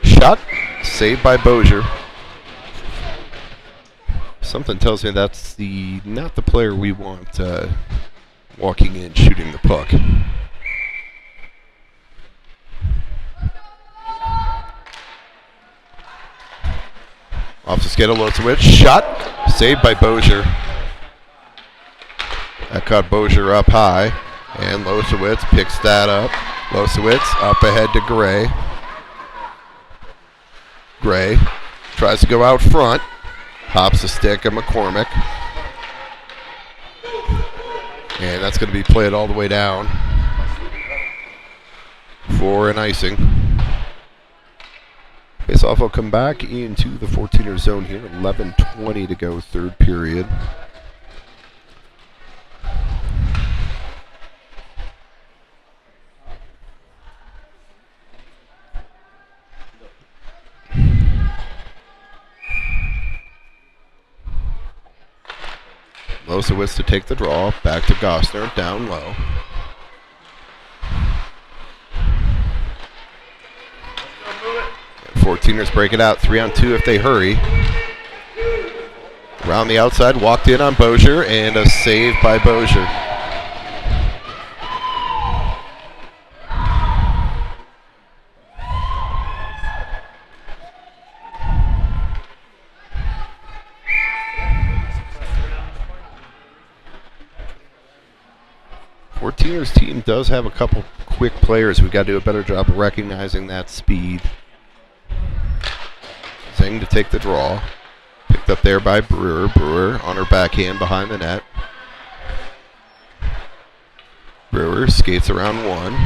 [SPEAKER 1] Shot, saved by Bozier. Something tells me that's not the player we want walking in shooting the puck. Off the skate of Losowitz. Shot. Saved by Bozier. That caught Bozier up high. And Losowitz picks that up. Losowitz up ahead to Gray. Gray tries to go out front. Hops the stick of McCormick. And that's going to be played all the way down for an icing. Face-off will come back into the 14er zone here. 11:20 to go, third period. Losowitz to take the draw. Back to Gostner, down low. And 14ers break it out, 3-on-2 if they hurry. Around the outside, walked in on Bozier, and a save by Bozier. Ers team does have a couple quick players. We've got to do a better job of recognizing that speed. Zing to take the draw. Picked up there by Brewer. Brewer on her backhand behind the net. Brewer skates around one.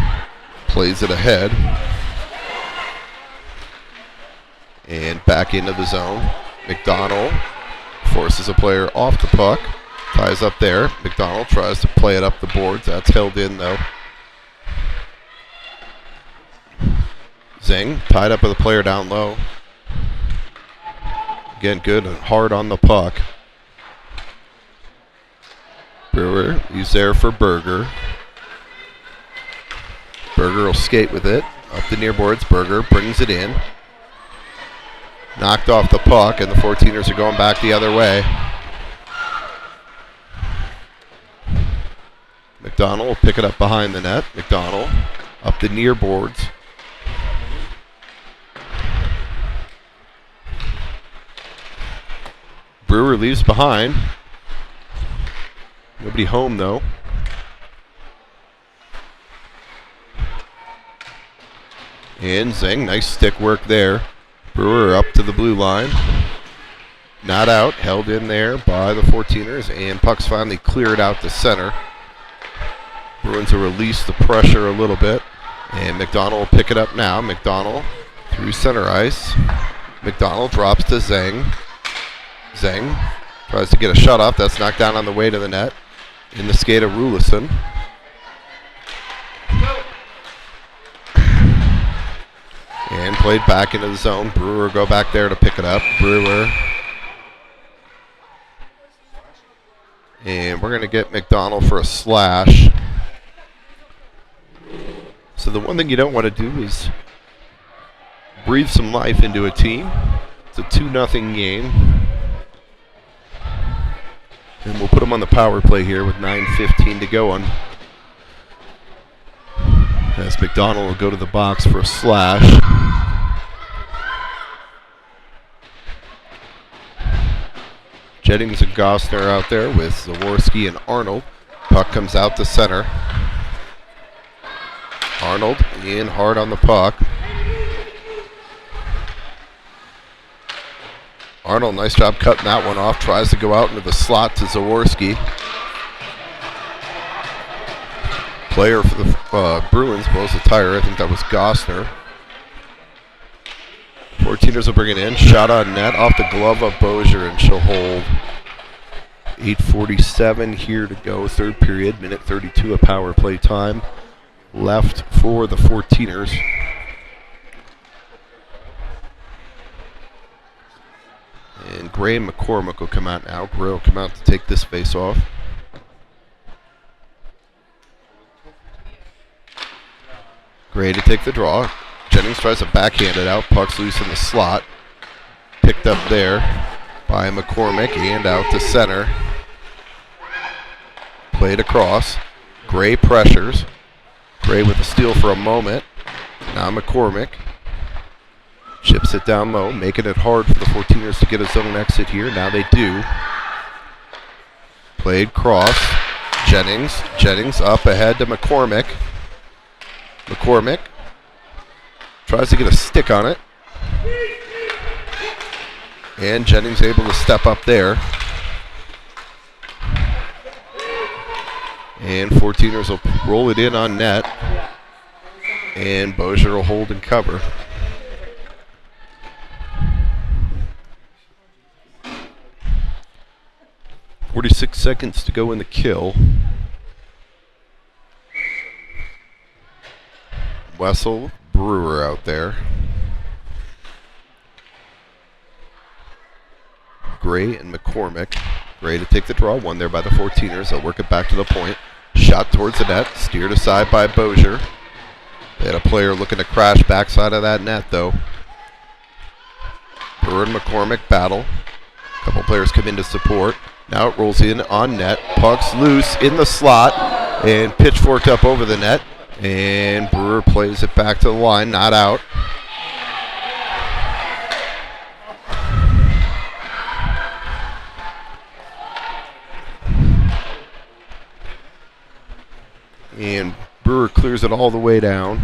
[SPEAKER 1] Plays it ahead. And back into the zone. McDonald forces a player off the puck. Ties up there. McDonald tries to play it up the boards. That's held in, though. Zing tied up with a player down low. Again, good and hard on the puck. Brewer, he's there for Berger. Berger will skate with it. Up the near boards. Berger brings it in. Knocked off the puck, and the 14ers are going back the other way. McDonald will pick it up behind the net. McDonald up the near boards. Brewer leaves behind. Nobody home, though. And Zing, nice stick work there. Brewer up to the blue line. Not out, held in there by the 14ers, and puck's finally cleared out to center. Bruins will release the pressure a little bit, and McDonald will pick it up now. McDonald through center ice. McDonald drops to Zeng. Zeng tries to get a shot off. That's knocked down on the way to the net. In the skate of Rulison. And played back into the zone. Brewer go back there to pick it up. Brewer And we're going to get McDonald for a slash. So the one thing you don't want to do is breathe some life into a team. It's a 2-0 game. And we'll put them on the power play here with 9:15 to go on. As McDonald will go to the box for a slash. Jennings and Gosner out there with Zaworski and Arnold. Puck comes out to center. Arnold in hard on the puck. Arnold, nice job cutting that one off. Tries to go out into the slot to Zaworski. Player for the Bruins blows the tire. I think that was Gosner. 14ers will bring it in. Shot on net off the glove of Bozier, and she'll hold. 8:47 here to go. Third period, minute 32 of power play time left for the 14ers. And Gray and McCormick will come out now. Gray will come out to take this face off. Gray to take the draw. Jennings tries to backhand it out. Puck's loose in the slot. Picked up there by McCormick and out to center. Played across. Gray pressures. Gray with a steal for a moment. Now McCormick. Chips it down low, making it hard for the 14ers to get a zone exit here. Now they do. Played cross. Jennings up ahead to McCormick. McCormick tries to get a stick on it. And Jennings able to step up there. And 14ers will roll it in on net. And Bozier will hold and cover. .46 seconds to go in the kill. Wessel, Brewer out there. Gray and McCormick. Gray to take the draw, one there by the 14ers. They'll work it back to the point. Shot towards the net, steered aside by Bozier. They had a player looking to crash backside of that net, though. Brewer and McCormick battle. A couple players come in to support. Now it rolls in on net. Puck's loose in the slot and pitchforked up over the net. And Brewer plays it back to the line, not out. And Brewer clears it all the way down.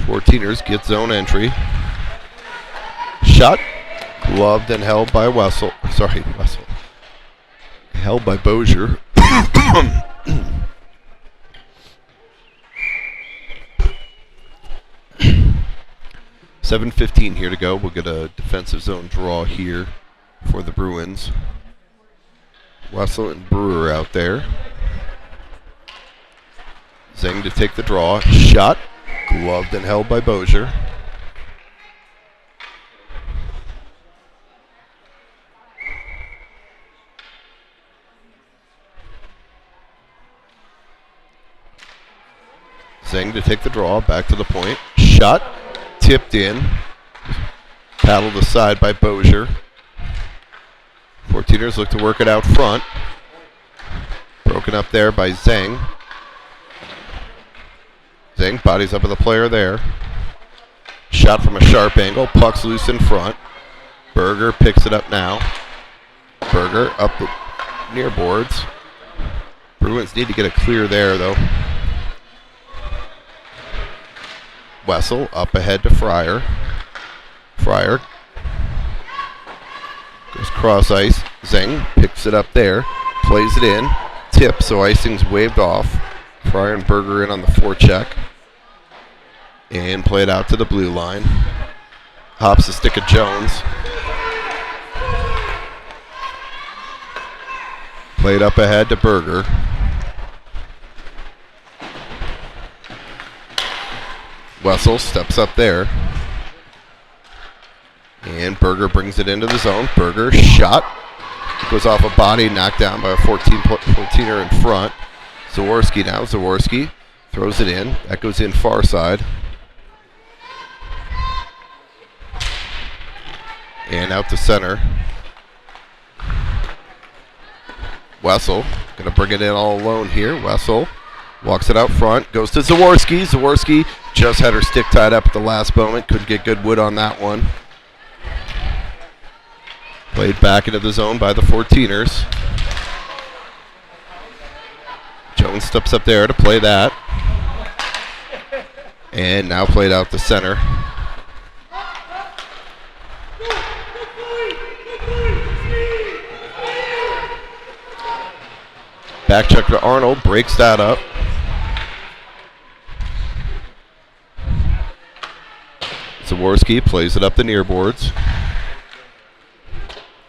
[SPEAKER 1] Fourteeners get zone entry. Shot, gloved and held by Wessel. Held by Bozier. 7:15 here to go. We'll get a defensive zone draw here for the Bruins. Wessel and Brewer out there. Zeng to take the draw. Shot, gloved and held by Bozier. Zeng to take the draw, back to the point. Shot, tipped in. Paddled aside by Bozier. 14ers look to work it out front. Broken up there by Zeng. Zeng bodies up with the player there. Shot from a sharp angle. Puck's loose in front. Berger picks it up now. Berger up the near boards. Bruins need to get a clear there, though. Wessel up ahead to Fryer. Fryer goes cross ice. Zeng picks it up there. Plays it in. Tip, so icing's waved off. Fryer and Berger in on the forecheck. And play it out to the blue line. Hops the stick of Jones. Played up ahead to Berger. Wessel steps up there. And Berger brings it into the zone. Berger shot. Goes off a body, knocked down by a 14er in front. Zaworski now. Zaworski throws it in. That goes in far side. And out to center. Wessel going to bring it in all alone here. Wessel walks it out front. Goes to Zaworski. Zaworski just had her stick tied up at the last moment. Couldn't get good wood on that one. Played back into the zone by the 14ers. Jones steps up there to play that. And now played out the center. Back check to Arnold, breaks that up. Zaworski plays it up the near boards.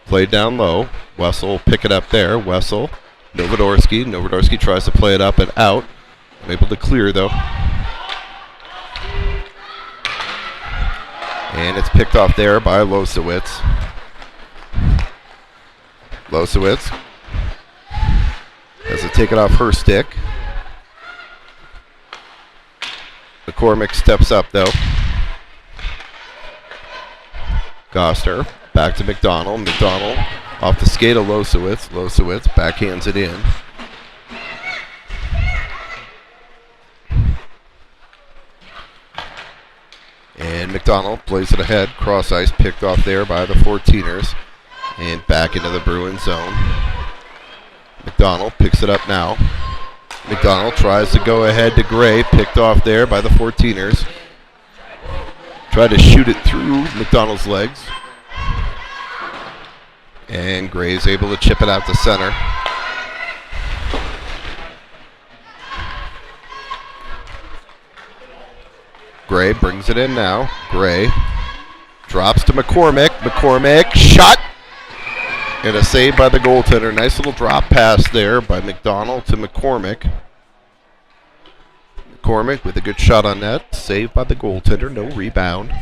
[SPEAKER 1] Played down low. Wessel pick it up there. Wessel, Novodorski. Novodorski tries to play it up and out. Unable to clear though. And it's picked off there by Losowitz. Losowitz has to take it off her stick. McCormick steps up though. Goster back to McDonald. McDonald off the skate of Losowitz. Losowitz backhands it in. And McDonald plays it ahead. Cross ice picked off there by the 14ers. And back into the Bruins zone. McDonald picks it up now. McDonald tries to go ahead to Gray. Picked off there by the 14ers. Tried to shoot it through McDonald's legs. And Gray's able to chip it out to center. Gray brings it in now. Gray drops to McCormick. McCormick shot. And a save by the goaltender. Nice little drop pass there by McDonald to McCormick. McCormick with a good shot on net. Saved by the goaltender. No rebound.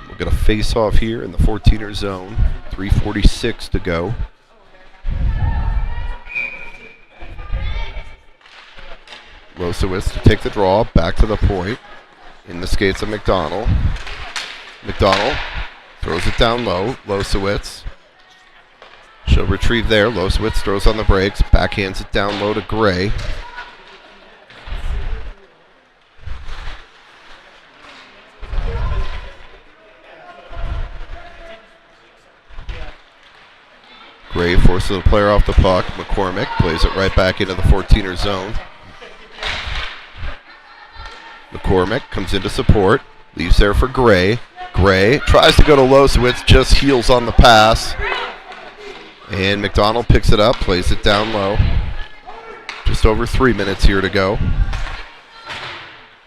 [SPEAKER 1] We'll get a face-off here in the 14er zone. 3:46 to go. Losowitz to take the draw. Back to the point. In the skates of McDonald. McDonald throws it down low. Losowitz. She'll retrieve there. Losowitz throws on the brakes. Backhands it down low to Gray. Gray forces the player off the puck. McCormick plays it right back into the 14er zone. McCormick comes into support. Leaves there for Gray. Gray tries to go to Losowitz, just heels on the pass. And McDonald picks it up, plays it down low. Just over 3 minutes here to go.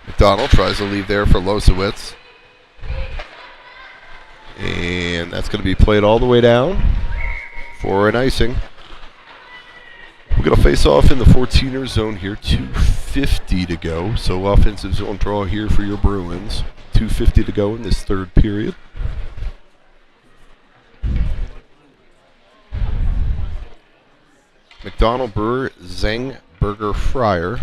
[SPEAKER 1] McDonald tries to leave there for Losowitz. And that's going to be played all the way down for an icing. We're going to face off in the 14er zone here. 2:50 to go. So offensive zone draw here for your Bruins. 2:50 to go in this third period. McDonald, Brewer, Zeng, Berger, Fryer.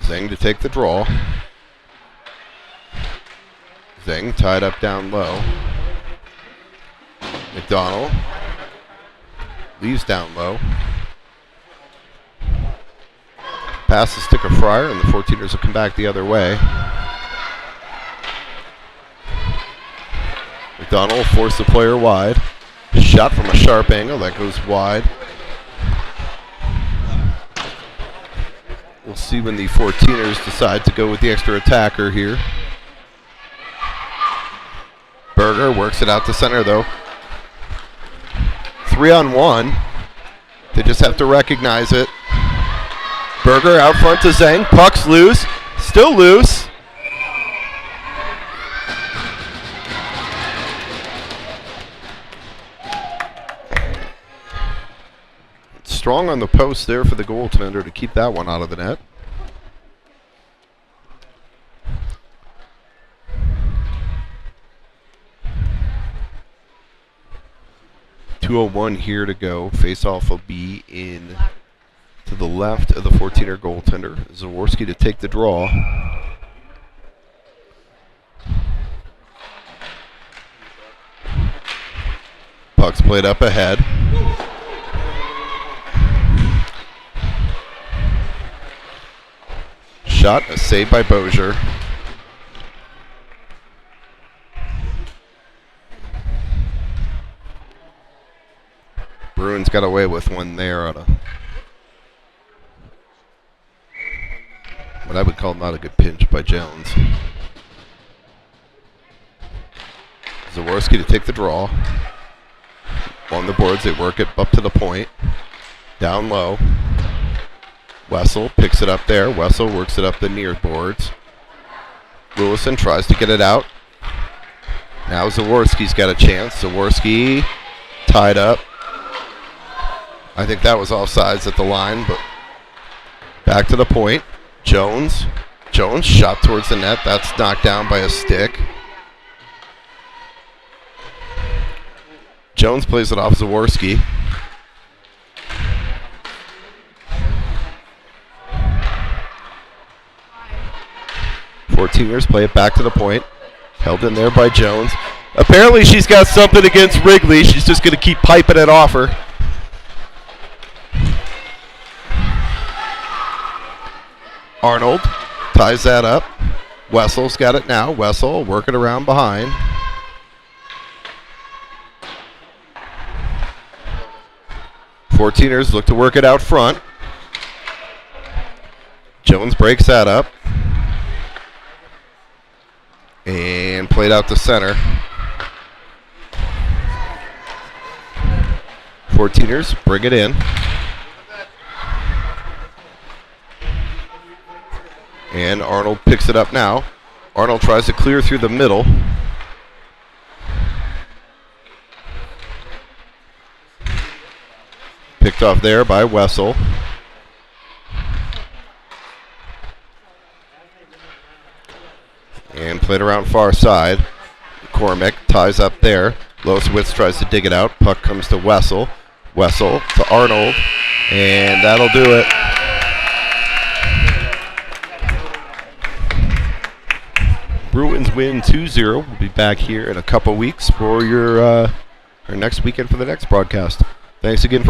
[SPEAKER 1] Zeng to take the draw. Zeng tied up down low. McDonald leaves down low. Pass the stick of Fryer, and the 14ers will come back the other way. McDonald will force the player wide. Shot from a sharp angle, that goes wide. We'll see when the 14ers decide to go with the extra attacker here. Berger works it out to center though. 3-on-1. They just have to recognize it. Berger out front to Zeng. Puck's loose. Still loose. strong on the post there for the goaltender to keep that one out of the net. .201 here to go. Face-off will be in to the left of the 14er goaltender. Zaworski to take the draw. Puck's played up ahead. Shot, a save by Bozier. Bruins got away with one there on a what I would call not a good pinch by Jones. Zaworski to take the draw. On the boards, they work it up to the point. Down low. Wessel picks it up there. Wessel works it up the near boards. Lewison tries to get it out. Now Zaworski's got a chance. Zaworski tied up. I think that was offsides at the line, but back to the point. Jones shot towards the net. That's knocked down by a stick. Jones plays it off Zaworski. Fourteeners play it back to the point. Held in there by Jones. Apparently she's got something against Wrigley. She's just going to keep piping it off her. Arnold ties that up. Wessel's got it now. Wessel working around behind. Fourteeners look to work it out front. Jones breaks that up. And played out to center. Fourteeners bring it in. And Arnold picks it up now. Arnold tries to clear through the middle. Picked off there by Wessel. And played around far side. McCormick ties up there. Losewitz tries to dig it out. Puck comes to Wessel. Wessel to Arnold. And that'll do it. Bruins win 2-0. We'll be back here in a couple weeks for your our next weekend for the next broadcast. Thanks again for